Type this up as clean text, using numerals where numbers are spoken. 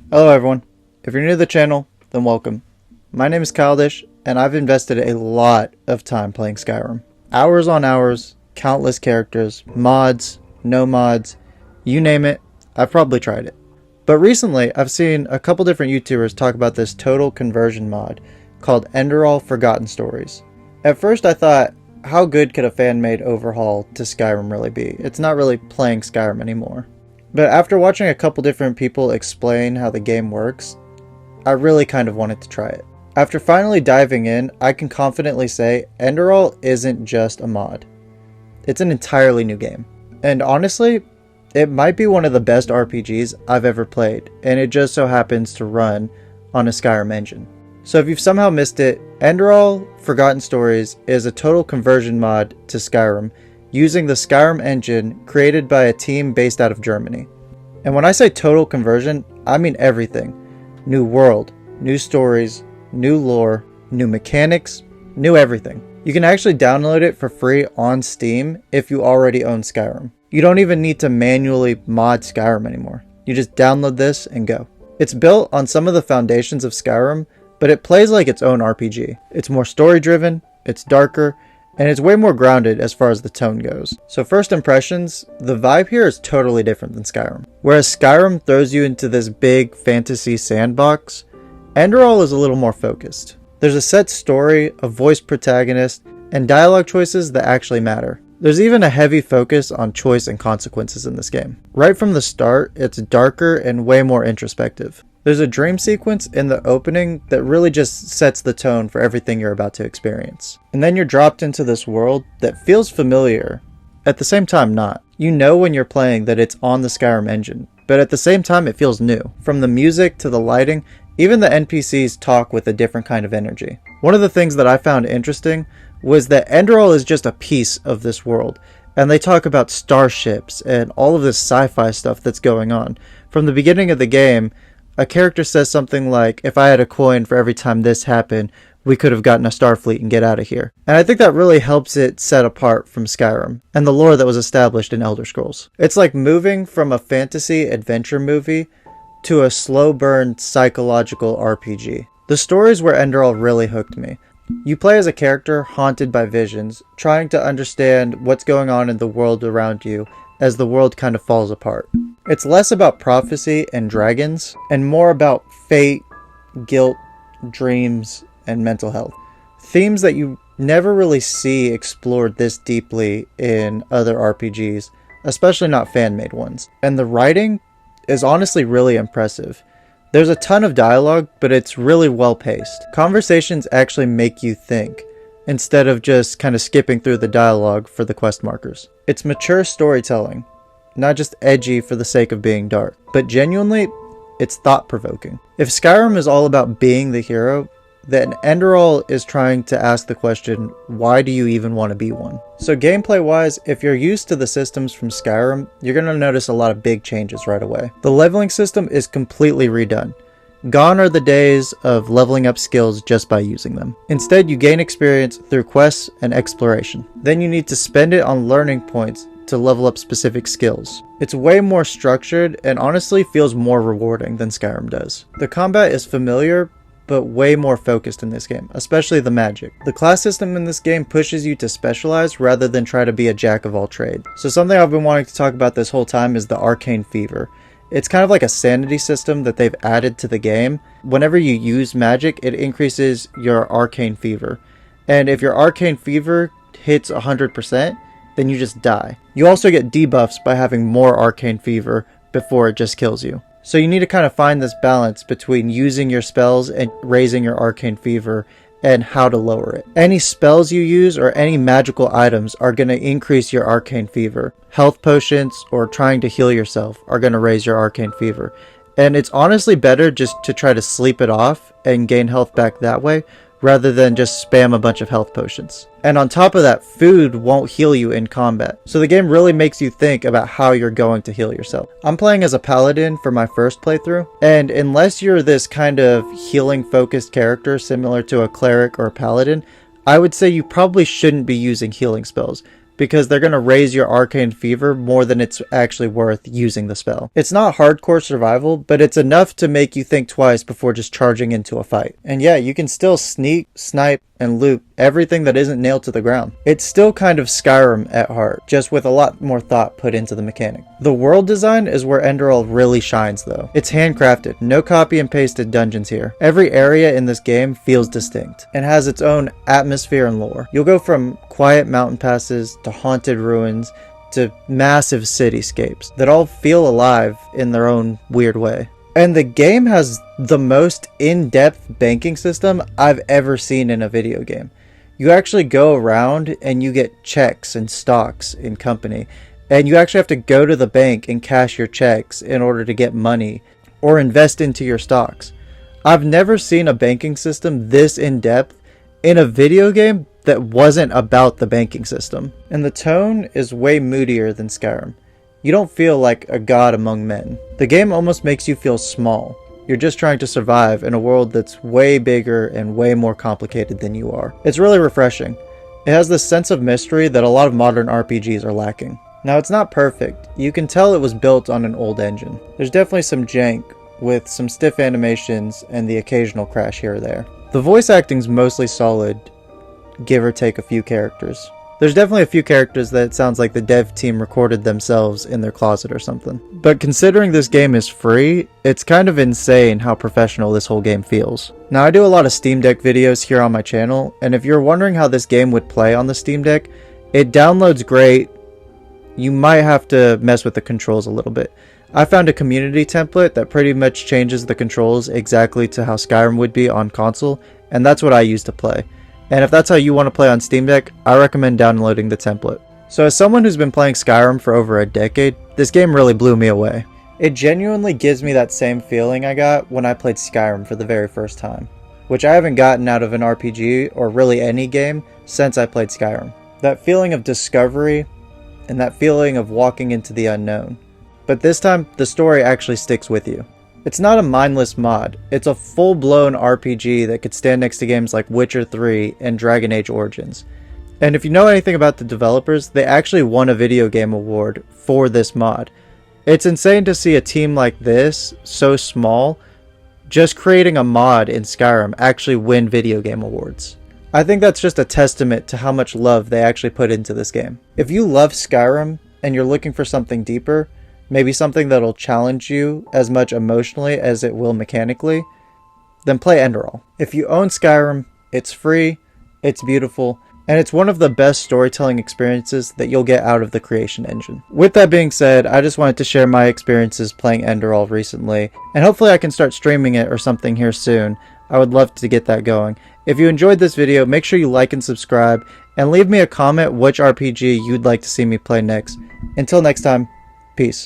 Hello everyone. If you're new to the channel, then welcome. My name is Kaldish, and I've invested a lot of time playing Skyrim. Hours on hours, countless characters, mods, no mods, you name it, I've probably tried it. But recently, I've seen a couple different YouTubers talk about this total conversion mod called Enderal Forgotten Stories. At first I thought, how good could a fan-made overhaul to Skyrim really be? It's not really playing Skyrim anymore. But after watching a couple different people explain how the game works, I really kind of wanted to try it. After finally diving in, I can confidently say Enderal isn't just a mod. It's an entirely new game. And honestly, it might be one of the best RPGs I've ever played, and it just so happens to run on a Skyrim engine. So if you've somehow missed it, Enderal Forgotten Stories is a total conversion mod to Skyrim, using the Skyrim engine created by a team based out of Germany. And when I say total conversion, I mean everything. New world, new stories, new lore, new mechanics, new everything. You can actually download it for free on Steam if you already own Skyrim. You don't even need to manually mod Skyrim anymore. You just download this and go. It's built on some of the foundations of Skyrim, but it plays like its own RPG. It's more story driven, it's darker, and it's way more grounded as far as the tone goes. So first impressions, the vibe here is totally different than Skyrim. Whereas Skyrim throws you into this big fantasy sandbox, Enderal is a little more focused. There's a set story, a voiced protagonist, and dialogue choices that actually matter. There's even a heavy focus on choice and consequences in this game. Right from the start, it's darker and way more introspective. There's a dream sequence in the opening that really just sets the tone for everything you're about to experience. And then you're dropped into this world that feels familiar, at the same time not. You know when you're playing that it's on the Skyrim engine, but at the same time it feels new. From the music to the lighting, even the NPCs talk with a different kind of energy. One of the things that I found interesting was that Enderal is just a piece of this world, and they talk about starships and all of this sci-fi stuff that's going on. From the beginning of the game, a character says something like, if I had a coin for every time this happened, we could have gotten a Starfleet and get out of here. And I think that really helps it set apart from Skyrim and the lore that was established in Elder Scrolls. It's like moving from a fantasy adventure movie to a slow burn psychological RPG. The stories where Enderal really hooked me. You play as a character haunted by visions, trying to understand what's going on in the world around you as the world kind of falls apart. It's less about prophecy and dragons, and more about fate, guilt, dreams, and mental health. Themes that you never really see explored this deeply in other RPGs, especially not fan-made ones. And the writing is honestly really impressive. There's a ton of dialogue, but it's really well paced. Conversations actually make you think, instead of just kind of skipping through the dialogue for the quest markers. It's mature storytelling, not just edgy for the sake of being dark, but genuinely, it's thought-provoking. If Skyrim is all about being the hero, then Enderal is trying to ask the question, why do you even want to be one? So gameplay-wise, if you're used to the systems from Skyrim, you're going to notice a lot of big changes right away. The leveling system is completely redone. Gone are the days of leveling up skills just by using them. Instead, you gain experience through quests and exploration. Then you need to spend it on learning points to level up specific skills. It's way more structured and honestly feels more rewarding than Skyrim does. The combat is familiar, but way more focused in this game, especially the magic. The class system in this game pushes you to specialize rather than try to be a jack of all trades. So something I've been wanting to talk about this whole time is the arcane fever. It's kind of like a sanity system that they've added to the game. Whenever you use magic, it increases your arcane fever. And if your arcane fever hits 100%, then you just die. You also get debuffs by having more arcane fever before it just kills you. So you need to kind of find this balance between using your spells and raising your arcane fever and how to lower it. Any spells you use or any magical items are going to increase your arcane fever. Health potions or trying to heal yourself are going to raise your arcane fever. And it's honestly better just to try to sleep it off and gain health back that way, rather than just spam a bunch of health potions. And on top of that, food won't heal you in combat. So the game really makes you think about how you're going to heal yourself. I'm playing as a paladin for my first playthrough, and unless you're this kind of healing focused character similar to a cleric or a paladin, I would say you probably shouldn't be using healing spells, because they're going to raise your arcane fever more than it's actually worth using the spell. It's not hardcore survival, but it's enough to make you think twice before just charging into a fight. And yeah, you can still sneak, snipe, and loot everything that isn't nailed to the ground. It's still kind of Skyrim at heart, just with a lot more thought put into the mechanic. The world design is where Enderal really shines though. It's handcrafted, no copy and pasted dungeons here. Every area in this game feels distinct and has its own atmosphere and lore. You'll go from quiet mountain passes to haunted ruins to massive cityscapes that all feel alive in their own weird way. And the game has the most in-depth banking system I've ever seen in a video game. You actually go around and you get checks and stocks in company, and you actually have to go to the bank and cash your checks in order to get money or invest into your stocks. I've never seen a banking system this in-depth in a video game that wasn't about the banking system. And the tone is way moodier than Skyrim. You don't feel like a god among men. The game almost makes you feel small. You're just trying to survive in a world that's way bigger and way more complicated than you are. It's really refreshing. It has this sense of mystery that a lot of modern RPGs are lacking. Now, it's not perfect. You can tell it was built on an old engine. There's definitely some jank, with some stiff animations and the occasional crash here or there. The voice acting's mostly solid, give or take a few characters. There's definitely a few characters that it sounds like the dev team recorded themselves in their closet or something. But considering this game is free, it's kind of insane how professional this whole game feels. Now, I do a lot of Steam Deck videos here on my channel, and if you're wondering how this game would play on the Steam Deck, it downloads great. You might have to mess with the controls a little bit. I found a community template that pretty much changes the controls exactly to how Skyrim would be on console, and that's what I use to play. And if that's how you want to play on Steam Deck, I recommend downloading the template. So as someone who's been playing Skyrim for over a decade, this game really blew me away. It genuinely gives me that same feeling I got when I played Skyrim for the very first time, which I haven't gotten out of an RPG or really any game since I played Skyrim. That feeling of discovery and that feeling of walking into the unknown. But this time, the story actually sticks with you. It's not a mindless mod, it's a full-blown RPG that could stand next to games like Witcher 3 and Dragon Age Origins. And if you know anything about the developers, they actually won a video game award for this mod. It's insane to see a team like this, so small, just creating a mod in Skyrim actually win video game awards. I think that's just a testament to how much love they actually put into this game. If you love Skyrim and you're looking for something deeper, maybe something that'll challenge you as much emotionally as it will mechanically, then play Enderal. If you own Skyrim, it's free, it's beautiful, and it's one of the best storytelling experiences that you'll get out of the creation engine. With that being said, I just wanted to share my experiences playing Enderal recently, and hopefully I can start streaming it or something here soon. I would love to get that going. If you enjoyed this video, make sure you like and subscribe, and leave me a comment which RPG you'd like to see me play next. Until next time, peace.